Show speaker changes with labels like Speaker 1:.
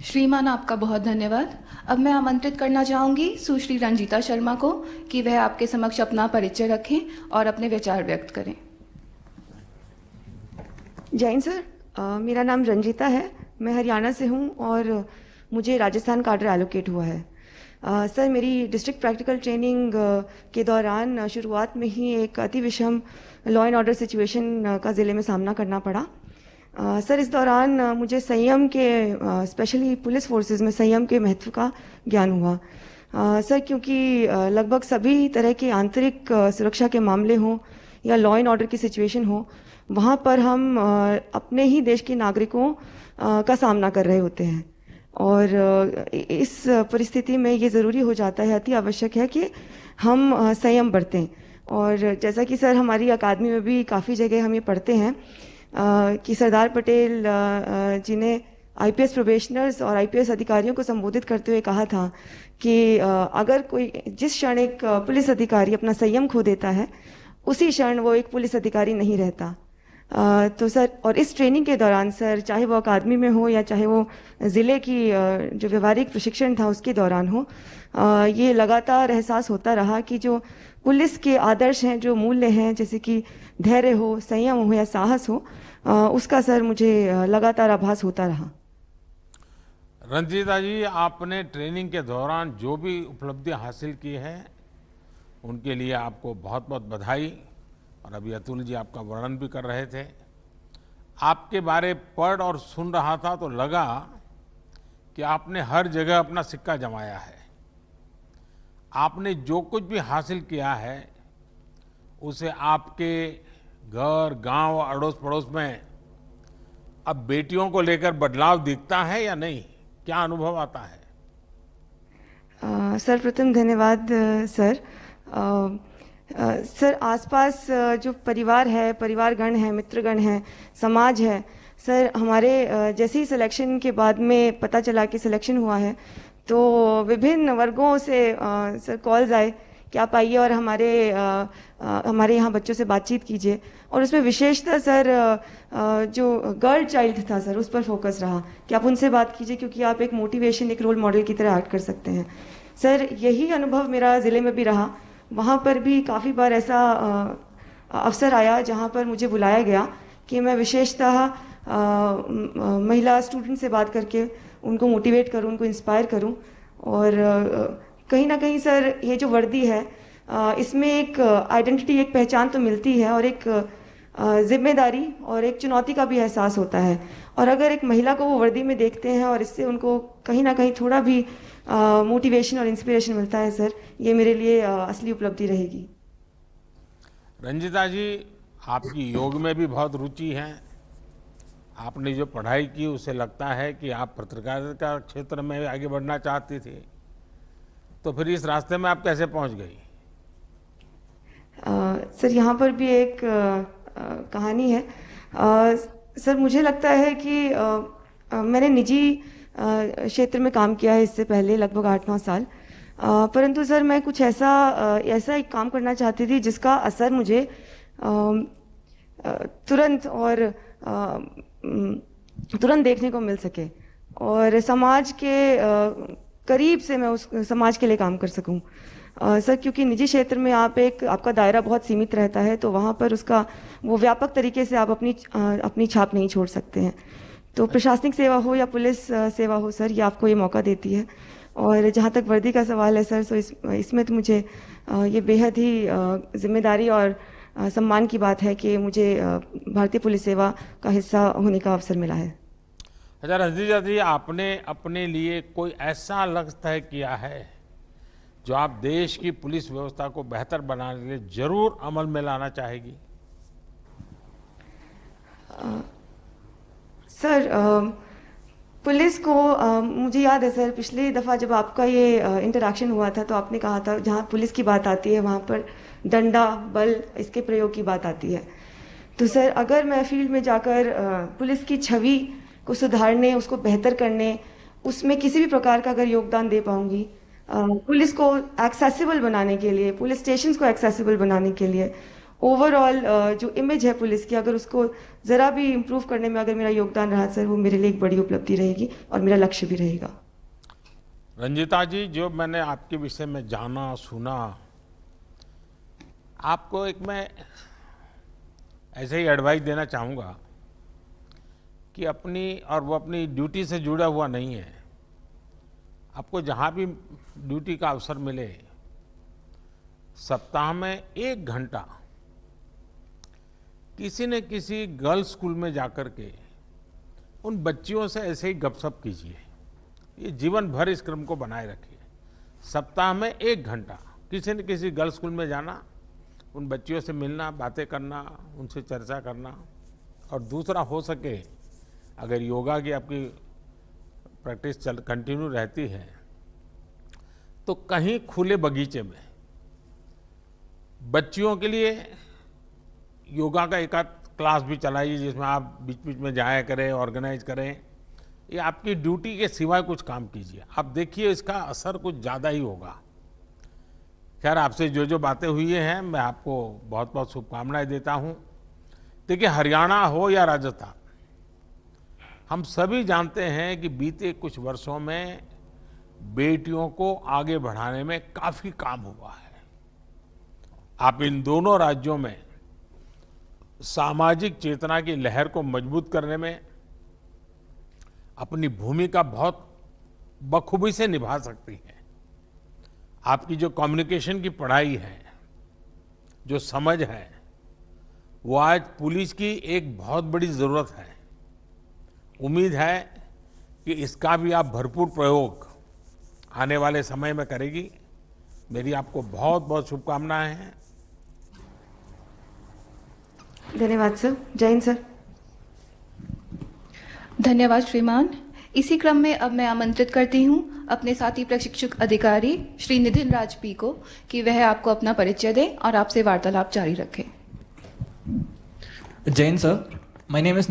Speaker 1: श्रीमान, आपका बहुत धन्यवाद। अब मैं आमंत्रित करना चाहूँगी सुश्री रंजीता शर्मा को कि वह आपके समक्ष अपना परिचय रखें और अपने विचार व्यक्त करें।
Speaker 2: जय हिंद सर। मेरा नाम रंजीता है। मैं हरियाणा से हूँ और मुझे राजस्थान काडर एलोकेट हुआ है। सर, मेरी डिस्ट्रिक्ट प्रैक्टिकल ट्रेनिंग के दौरान शुरुआत में ही एक अति विषम लॉ एंड ऑर्डर सिचुएशन का ज़िले में सामना करना पड़ा। सर, इस दौरान मुझे संयम के स्पेशली पुलिस फोर्सेस में संयम के महत्व का ज्ञान हुआ। सर, क्योंकि लगभग सभी तरह के आंतरिक सुरक्षा के मामले हों या लॉ एंड ऑर्डर की सिचुएशन हो, वहाँ पर हम अपने ही देश के नागरिकों का सामना कर रहे होते हैं और इस परिस्थिति में ये ज़रूरी हो जाता है, अति आवश्यक है कि हम संयम बरतें। और जैसा कि सर हमारी अकादमी में भी काफ़ी जगह हम ये पढ़ते हैं कि सरदार पटेल जी ने आईपीएस प्रोबेशनर्स और आईपीएस अधिकारियों को संबोधित करते हुए कहा था कि अगर कोई जिस क्षण एक पुलिस अधिकारी अपना संयम खो देता है, उसी क्षण वो एक पुलिस अधिकारी नहीं रहता। तो सर, और इस ट्रेनिंग के दौरान सर, चाहे वो अकादमी में हो या चाहे वो ज़िले की जो व्यवहारिक प्रशिक्षण था उसके दौरान हो, ये लगातार एहसास होता रहा कि जो पुलिस के आदर्श हैं, जो मूल्य हैं, जैसे कि धैर्य हो, संयम हो या साहस हो, उसका सर मुझे लगातार आभास होता रहा।
Speaker 3: रंजीता जी, आपने ट्रेनिंग के दौरान जो भी उपलब्धियां हासिल की हैं उनके लिए आपको बहुत बहुत बधाई। और अभी अतुल जी आपका वर्णन भी कर रहे थे। आपके बारे पढ़ और सुन रहा था तो लगा कि आपने हर जगह अपना सिक्का जमाया है। आपने जो कुछ भी हासिल किया है उसे आपके घर, गांव, अड़ोस पड़ोस में अब बेटियों को लेकर बदलाव दिखता है या नहीं? क्या अनुभव आता है?
Speaker 2: सर, प्रथम धन्यवाद सर। सर, आसपास जो परिवार है, परिवारगण है, मित्रगण है, समाज है, सर हमारे जैसे ही सिलेक्शन के बाद में पता चला कि सिलेक्शन हुआ है तो विभिन्न वर्गों से सर कॉल्स आए कि आप आइए और हमारे यहाँ बच्चों से बातचीत कीजिए। और उसमें विशेषतः सर जो गर्ल चाइल्ड था सर, उस पर फोकस रहा कि आप उनसे बात कीजिए क्योंकि आप एक मोटिवेशन, एक रोल मॉडल की तरह एक्ट कर सकते हैं। सर, यही अनुभव मेरा ज़िले में भी रहा। वहाँ पर भी काफ़ी बार ऐसा अवसर आया जहाँ पर मुझे बुलाया गया कि मैं विशेषतः महिला स्टूडेंट से बात करके उनको मोटिवेट करूँ, उनको इंस्पायर करूँ। और कहीं ना कहीं सर, ये जो वर्दी है इसमें एक आइडेंटिटी, एक पहचान तो मिलती है और एक जिम्मेदारी और एक चुनौती का भी एहसास होता है। और अगर एक महिला को वो वर्दी में देखते हैं और इससे उनको कहीं ना कहीं थोड़ा भी मोटिवेशन और इंस्पिरेशन मिलता है सर, ये मेरे लिए असली उपलब्धि रहेगी।
Speaker 3: रंजीता जी, आपकी योग में भी बहुत रुचि है। आपने जो पढ़ाई की उससे लगता है कि आप पत्रकारिता क्षेत्र में आगे बढ़ना चाहती थी, तो फिर इस रास्ते में आप कैसे पहुंच गई?
Speaker 2: सर, यहाँ पर भी एक कहानी है। सर, मुझे लगता है कि मैंने निजी क्षेत्र में काम किया है इससे पहले लगभग 8-9 साल। परंतु सर, मैं कुछ ऐसा एक काम करना चाहती थी जिसका असर मुझे तुरंत देखने को मिल सके और समाज के करीब से मैं उस समाज के लिए काम कर सकूं। सर, क्योंकि निजी क्षेत्र में आपका दायरा बहुत सीमित रहता है, तो वहाँ पर उसका वो व्यापक तरीके से आप अपनी छाप नहीं छोड़ सकते हैं। तो प्रशासनिक सेवा हो या पुलिस सेवा हो सर, ये आपको ये मौका देती है। और जहाँ तक वर्दी का सवाल है सर, तो इसमें तो मुझे ये बेहद ही जिम्मेदारी और सम्मान की बात है कि मुझे भारतीय पुलिस सेवा का हिस्सा होने का अवसर मिला है।
Speaker 3: अच्छा रंजीता जी, आपने अपने लिए कोई ऐसा लक्ष्य तय किया है जो आप देश की पुलिस व्यवस्था को बेहतर बनाने के लिए जरूर अमल में लाना चाहेगी?
Speaker 2: सर, पुलिस को मुझे याद है सर, पिछली दफ़ा जब आपका ये इंटरेक्शन हुआ था तो आपने कहा था जहाँ पुलिस की बात आती है वहाँ पर डंडा, बल, इसके प्रयोग की बात आती है। तो सर, अगर मैं फील्ड में जाकर पुलिस की छवि को सुधारने, उसको बेहतर करने, उसमें किसी भी प्रकार का अगर योगदान दे पाऊंगी, पुलिस को एक्सेसिबल बनाने के लिए, पुलिस स्टेशंस को एक्सेसिबल बनाने के लिए, ओवरऑल जो इमेज है पुलिस की, अगर उसको ज़रा भी इम्प्रूव करने में अगर मेरा योगदान रहा सर, वो मेरे लिए एक बड़ी उपलब्धि रहेगी और मेरा लक्ष्य भी रहेगा।
Speaker 3: रंजीता जी, जो मैंने आपके विषय में जाना सुना, आपको एक मैं ऐसे ही एडवाइस देना चाहूँगा कि वो अपनी ड्यूटी से जुड़ा हुआ नहीं है। आपको जहाँ भी ड्यूटी का अवसर मिले, सप्ताह में 1 घंटा किसी न किसी गर्ल्स स्कूल में जाकर के उन बच्चियों से ऐसे ही गपशप कीजिए। ये जीवन भर इस क्रम को बनाए रखिए। सप्ताह में 1 घंटा किसी न किसी गर्ल्स स्कूल में जाना, उन बच्चियों से मिलना, बातें करना, उनसे चर्चा करना। और दूसरा, हो सके अगर योगा की आपकी प्रैक्टिस कंटिन्यू रहती है तो कहीं खुले बगीचे में बच्चियों के लिए योगा का एक आध क्लास भी चलाइए, जिसमें आप बीच बीच में जाया करें, ऑर्गेनाइज करें। ये आपकी ड्यूटी के सिवाय कुछ काम कीजिए, आप देखिए इसका असर कुछ ज़्यादा ही होगा। खैर, आपसे जो जो बातें हुई हैं, मैं आपको बहुत बहुत शुभकामनाएं देता हूं। देखिए, हरियाणा हो या राजस्थान, हम सभी जानते हैं कि बीते कुछ वर्षों में बेटियों को आगे बढ़ाने में काफ़ी काम हुआ है। आप इन दोनों राज्यों में सामाजिक चेतना की लहर को मजबूत करने में अपनी भूमिका बहुत बखूबी से निभा सकती है। आपकी जो कम्युनिकेशन की पढ़ाई है, जो समझ है, वो आज पुलिस की एक बहुत बड़ी ज़रूरत है। उम्मीद है कि इसका भी आप भरपूर प्रयोग आने वाले समय में करेगी। मेरी आपको बहुत बहुत शुभकामनाएं हैं।
Speaker 2: धन्यवाद सर। जय हिंद सर।
Speaker 1: धन्यवाद श्रीमान। इसी क्रम में अब मैं आमंत्रित करती हूं अपने साथी प्रशिक्षक अधिकारी श्री निधिन राज पी को कि वह आपको अपना परिचय दें और आपसे वार्तालाप जारी रखें।
Speaker 4: जय Hind sir. My name is